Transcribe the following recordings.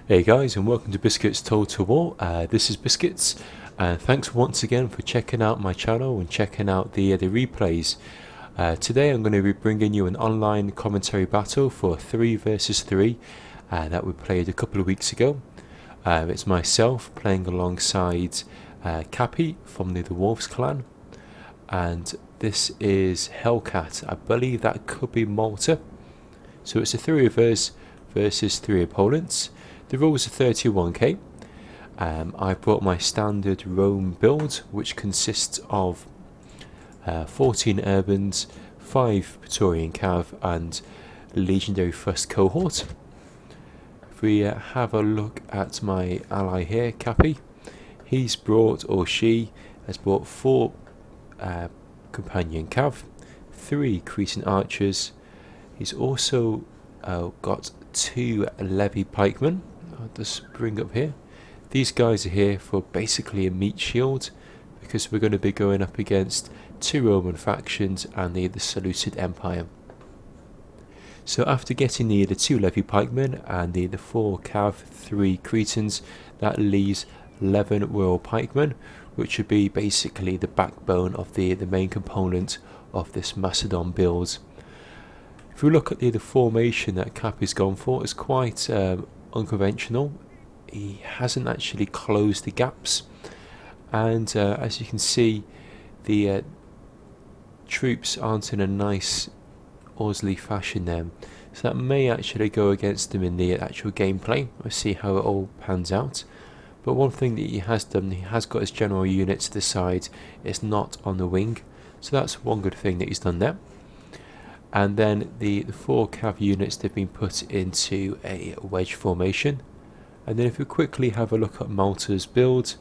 Hey guys, and welcome to Biscuits Total War. This is Biscuits, and thanks once again for checking out my channel and checking out the replays. Today I'm going to be bringing you an online commentary battle for 3 versus 3 that we played a couple of weeks ago. It's myself playing alongside Capi from the Wolves clan, and this is HellCat. I believe that could be Malta. So it's the 3 of us versus 3 opponents. The rules are 31k. I brought my standard Rome build, which consists of 14 urbans, 5 Praetorian Cav, and legendary first cohort. If we have a look at my ally here, Capi, he's brought, or she has brought 4 companion Cav, 3 Cretan archers. He's also got 2 levy pikemen. I'll just bring up here. These guys are here for basically a meat shield, because we're going to be going up against 2 Roman factions and the Seleucid Empire. So after getting the 2 levy pikemen and the 4 Cav, 3 Cretans, that leaves 11 royal pikemen, which would be basically the backbone of the main component of this Macedon build. If we look at the formation that Capi's gone for, it's quite unconventional. He hasn't actually closed the gaps, and as you can see, the troops aren't in a nice orderly fashion there, so that may actually go against them in the actual gameplay. We'll see how it all pans out. But one thing that he has done, he has got his general unit to the side. It's not on the wing, so that's one good thing that he's done there. And then the 4 Cav units, they've been put into a wedge formation. And then if we quickly have a look at Malta's build,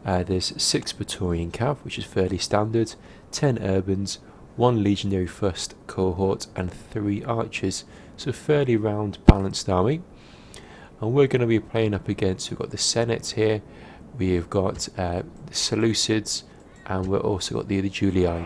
there's 6 Praetorian Cav, which is fairly standard, 10 urbans, 1 legendary first cohort, and 3 archers. So fairly round balanced army. And we're going to be playing up against, we've got the Senate here, we've got the Seleucids, and we've also got the Julii.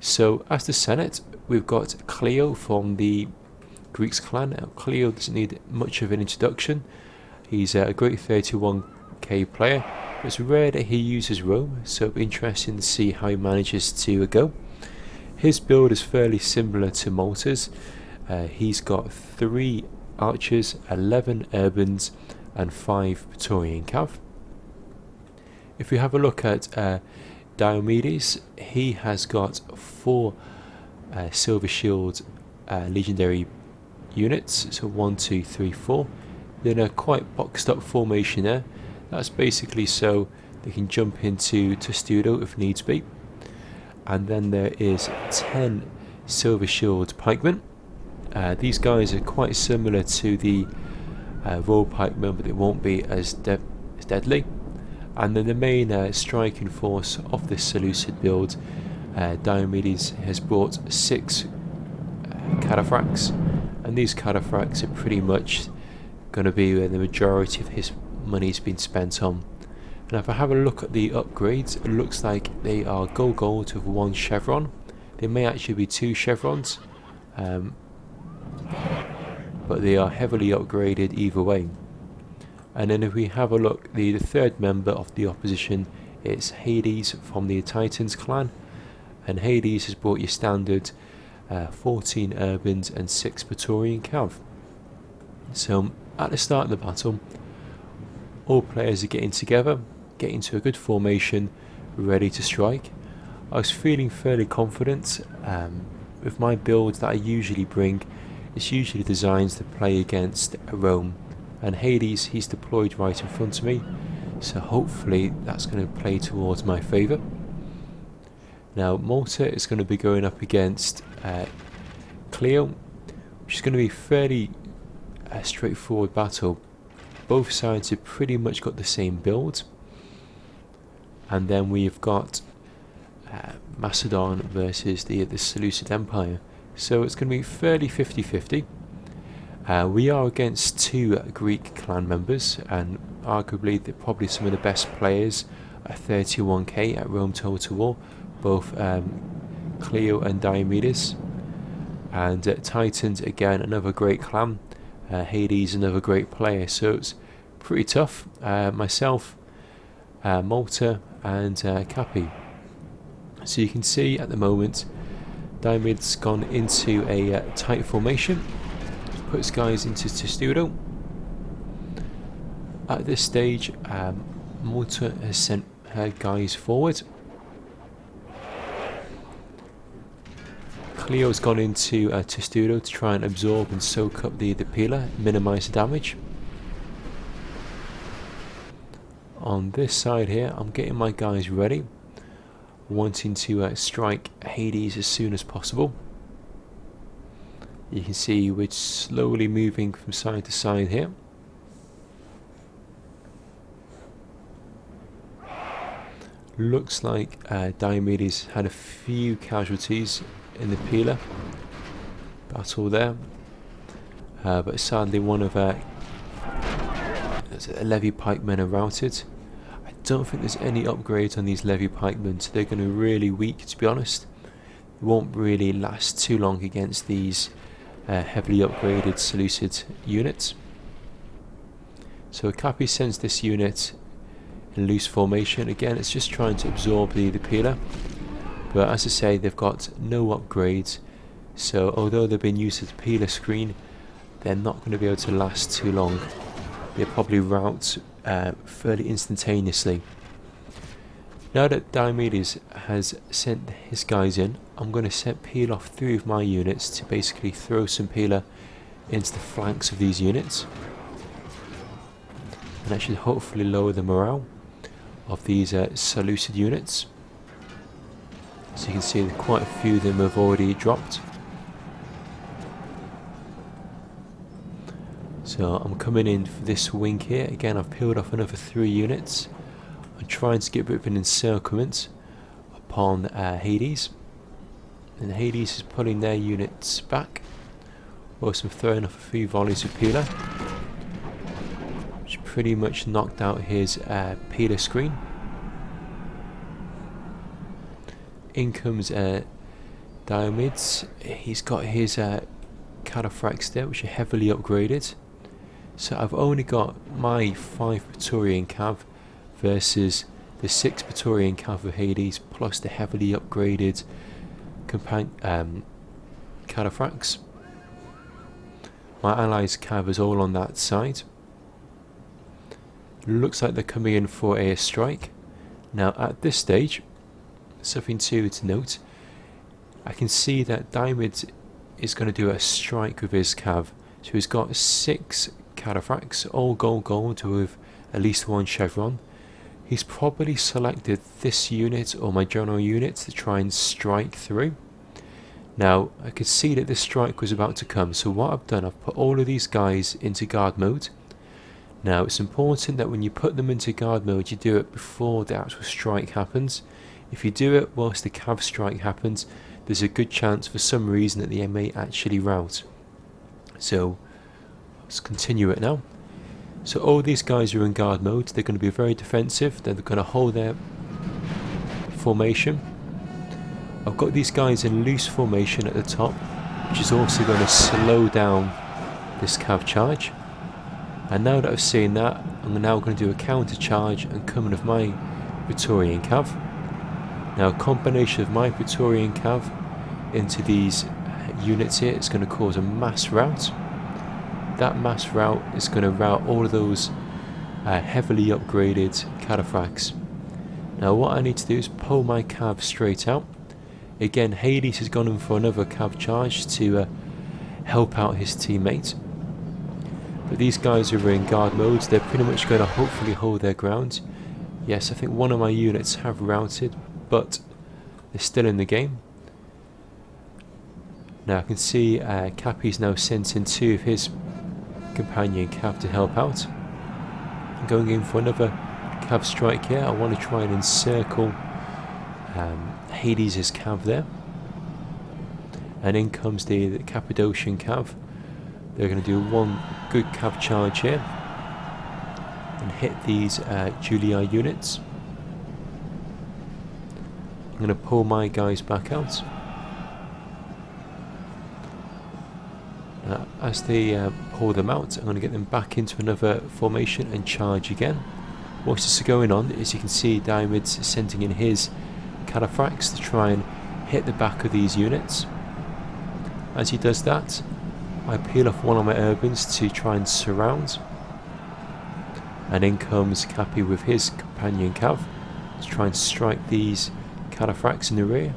So as the Senate, we've got Cleo from the Greeks clan. Now, Cleo doesn't need much of an introduction. He's a great 31k player. It's rare that he uses Rome, so it'll be interesting to see how he manages to go. His build is fairly similar to Malta's. He's got 3 archers, 11 urbans, and 5 Praetorian Cav. If we have a look at Diomides, he has got 4 silver shield legendary units, so 1, 2, 3, 4. Then a quite boxed up formation there. That's basically so they can jump into Testudo if needs be. And then there is 10 silver shield pikemen. These guys are quite similar to the royal pikemen, but they won't be as deadly. And then the main striking force of this Seleucid build, Diomides has brought 6 cataphracts, and these cataphracts are pretty much going to be where the majority of his money has been spent on. And if I have a look at the upgrades, it looks like they are gold with 1 chevron. They may actually be 2 chevrons, but they are heavily upgraded either way. And then if we have a look, the 3rd member of the opposition is Hades from the TITAINS clan, and Hades has brought your standard 14 urbans and 6 Praetorian Cav. So at the start of the battle, all players are getting together, getting to a good formation, ready to strike. I was feeling fairly confident with my build that I usually bring. It's usually designed to play against Rome, and Hades, he's deployed right in front of me, so hopefully that's going to play towards my favour. Now Malta is going to be going up against Cleo, which is going to be fairly straightforward battle. Both sides have pretty much got the same build. And then we've got Macedon versus the Seleucid Empire, so it's going to be fairly 50-50. We are against 2 Greek clan members, and arguably they're probably some of the best players at 31k at Rome Total War, both Cleo and Diomides. And Titans, again, another great clan. Hades, another great player, so it's pretty tough. Myself, Malta, and Capi. So you can see at the moment, Diomids gone into a tight formation, puts guys into testudo. At this stage, Malta has sent her guys forward. Cleo's gone into testudo to try and absorb and soak up the pillar, minimise the damage. On this side here, I'm getting my guys ready, wanting to strike Hades as soon as possible. You can see we're slowly moving from side to side here. Looks like Diomides had a few casualties in the Pila battle there, but sadly one of levy pikemen are routed. I don't think there's any upgrades on these levy pikemen, so they're going to be really weak, to be honest. It won't really last too long against these heavily upgraded Seleucid units. So Capi sends this unit in loose formation. Again, it's just trying to absorb the Pila. But as I say, they've got no upgrades, so although they've been used as a Pila screen, they're not going to be able to last too long. They'll probably rout fairly instantaneously. Now that Diomides has sent his guys in, I'm going to peel off 3 of my units to basically throw some Pila into the flanks of these units. And that should hopefully lower the morale of these Seleucid units. So you can see that quite a few of them have already dropped. So I'm coming in for this wing here. Again, I've peeled off another 3 units. I'm trying to get a bit of an encirclement upon Hades. And Hades is pulling their units back, whilst I'm throwing off a few volleys of Pila, which pretty much knocked out his Pila screen. In comes Diomides. He's got his cataphracts there, which are heavily upgraded. So I've only got my 5 Praetorian Cav versus the 6 Praetorian Cav of Hades, plus the heavily upgraded cataphracts. My allies' Cav is all on that side. Looks like they're coming in for a strike. Now at this stage, something to note, I can see that Diomides is going to do a strike with his Cav. So he's got 6 cataphracts, all gold with at least 1 chevron. He's probably selected this unit or my general unit to try and strike through. Now I could see that this strike was about to come, so what I've done, I've put all of these guys into guard mode. Now it's important that when you put them into guard mode, you do it before the actual strike happens. If you do it whilst the Cav strike happens, there's a good chance for some reason that they may actually rout. So let's continue it now. So all these guys are in guard mode. They're going to be very defensive. They're going to hold their formation. I've got these guys in loose formation at the top, which is also going to slow down this Cav charge. And now that I've seen that, I'm now going to do a counter charge and come in with my Praetorian Cav. Now a combination of my Praetorian Cav into these units here is going to cause a mass rout. That mass rout is going to rout all of those heavily upgraded cataphracts. Now what I need to do is pull my Cav straight out. Again, Hades has gone in for another Cav charge to help out his teammate. But these guys are in guard mode. They're pretty much going to hopefully hold their ground. Yes, I think one of my units have routed, but they're still in the game. Now I can see Capi's now sent in 2 of his companion Cav to help out. I'm going in for another Cav strike here. I want to try and encircle Hades' Cav there. And in comes the Cappadocian Cav. They're going to do one good Cav charge here and hit these Julii units. I'm going to pull my guys back out. As they pull them out. I'm going to get them back into another formation and charge again. What's this going on is you can see Diomids sending in his cataphracts to try and hit the back of these units. As he does that, I peel off one of my urbans to try and surround, and in comes Capi with his companion cav to try and strike these cataphracts in the rear.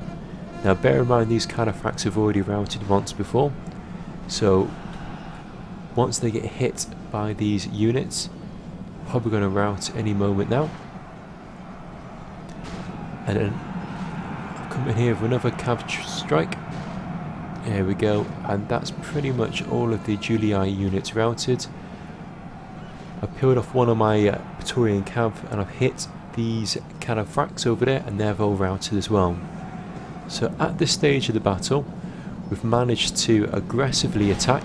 Now bear in mind these cataphracts have already routed once before, so once they get hit by these units, probably going to rout any moment now. And then I'll come in here with another cav strike. There we go, and that's pretty much all of the Julii units routed. I peeled off one of my Praetorian cav and I've hit these cataphracts over there, and they're all routed as well. So at this stage of the battle, we've managed to aggressively attack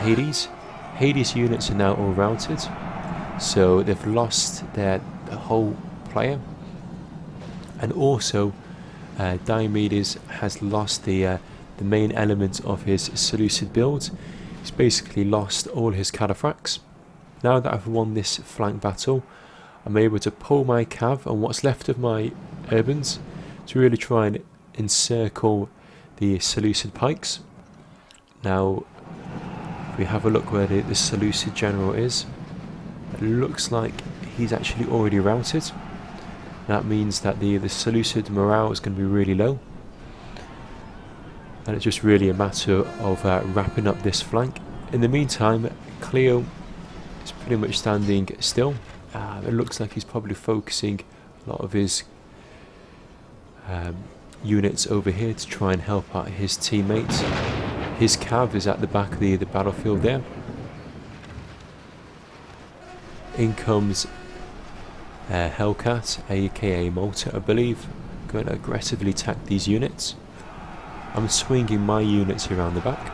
Hades. Hades units are now all routed, so they've lost their whole player, and also Diomides has lost the main element of his Seleucid build. He's basically lost all his cataphracts. Now that I've won this flank battle, I'm able to pull my cav and what's left of my urbans to really try and encircle the Seleucid pikes. Now, if we have a look where the Seleucid general is, it looks like he's actually already routed. That means that the Seleucid morale is going to be really low, and it's just really a matter of wrapping up this flank. In the meantime, Cleo is pretty much standing still. It looks like he's probably focusing a lot of his units over here to try and help out his teammates. His cav is at the back of the battlefield there. In comes HellCat, aka Malta, I believe, going to aggressively attack these units. I'm swinging my units around the back.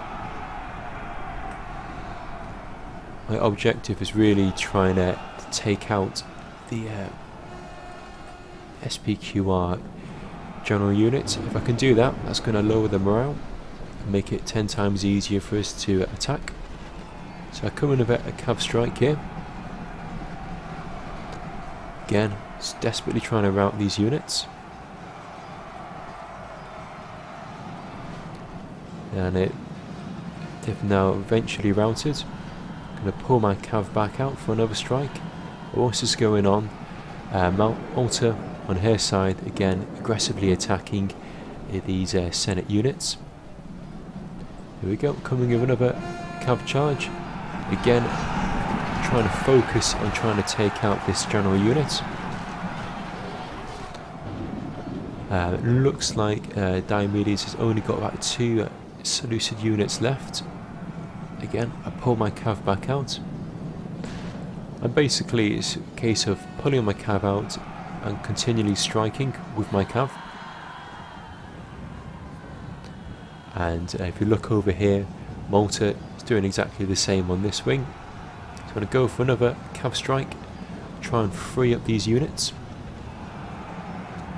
My objective is really trying to take out the SPQR general units. If I can do that, that's going to lower the morale and make it 10 times easier for us to attack. So I come in with a cav strike here. Again, just desperately trying to rout these units. And they've now eventually routed. I'm going to pull my cav back out for another strike. What's this going on? Malta on her side, again, aggressively attacking these Senate units. Here we go, coming with another cav charge. Again, trying to focus on trying to take out this general unit. It looks like Diomides has only got about 2 Seleucid units left. Again, I pull my cav back out. And basically it's a case of pulling my cav out and continually striking with my cav. And if you look over here, Malta is doing exactly the same on this wing. So I'm going to go for another cav strike, try and free up these units.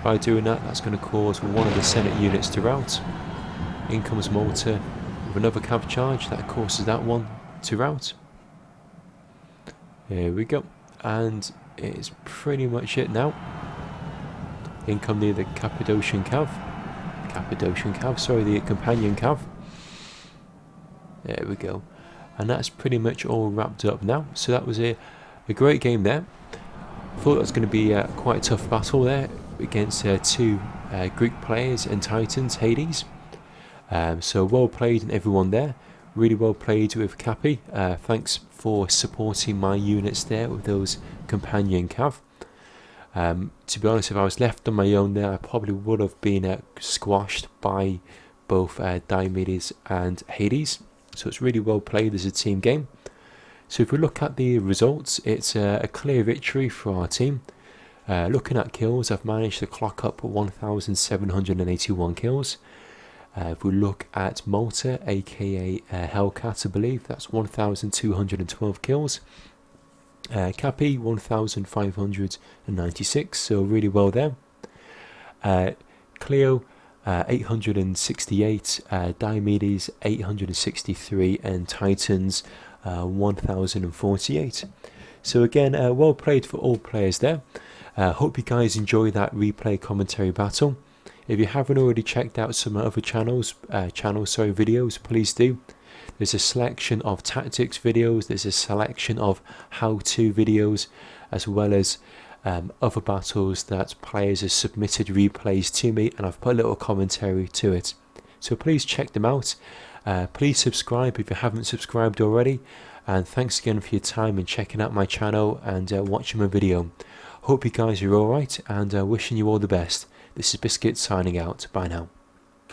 By doing that, that's going to cause one of the Senate units to rout. In comes Malta with another cav charge, that causes that one to rout. Here we go, and it's pretty much it now. In come the Cappadocian cav. The companion cav. There we go. And that's pretty much all wrapped up now. So that was a great game there. Thought that was going to be quite a tough battle there against 2 Greek players and Titans, Hades. So well played and everyone there. Really well played with Capi. Thanks for supporting my units there with those companion cav. To be honest, if I was left on my own there, I probably would have been squashed by both Diomides and Hades. So it's really well played as a team game. So if we look at the results, it's a clear victory for our team. Looking at kills, I've managed to clock up 1,781 kills. If we look at Malta, aka HellCat, I believe, that's 1,212 kills. Capi, 1,596, so really well there. Cleo, 868, Diomedes 863, and Titans 1048. So again, well played for all players there. Hope you guys enjoy that replay commentary battle. If you haven't already checked out some other videos, please do. There's a selection of tactics videos, there's a selection of how-to videos, as well as other battles that players have submitted replays to me, and I've put a little commentary to it. So please check them out. Please subscribe if you haven't subscribed already, and thanks again for your time and checking out my channel and watching my video. Hope you guys are alright, and wishing you all the best. This is Biscuits signing out. Bye now.